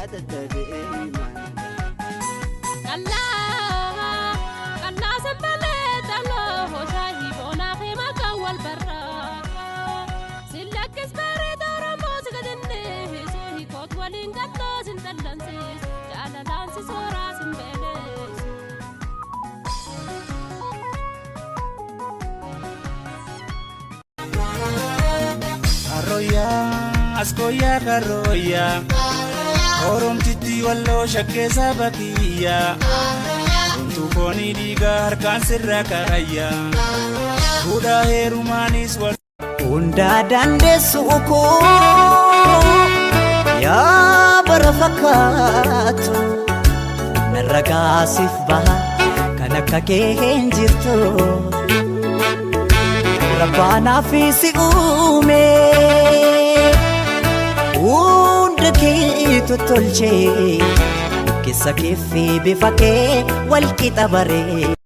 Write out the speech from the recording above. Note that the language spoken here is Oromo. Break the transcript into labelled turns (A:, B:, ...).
A: تتبعي Arroya, askoya karoya, orom titi wallo shakke sabakiya, untu koni diga harkan sirra karaya, buda herumanis wal. Unda dande suko, ya barafakatu, naragasif baha, kanakake henjirto. Rabbana fi siume undaki tutolche kisa kifi bifake wal kitabare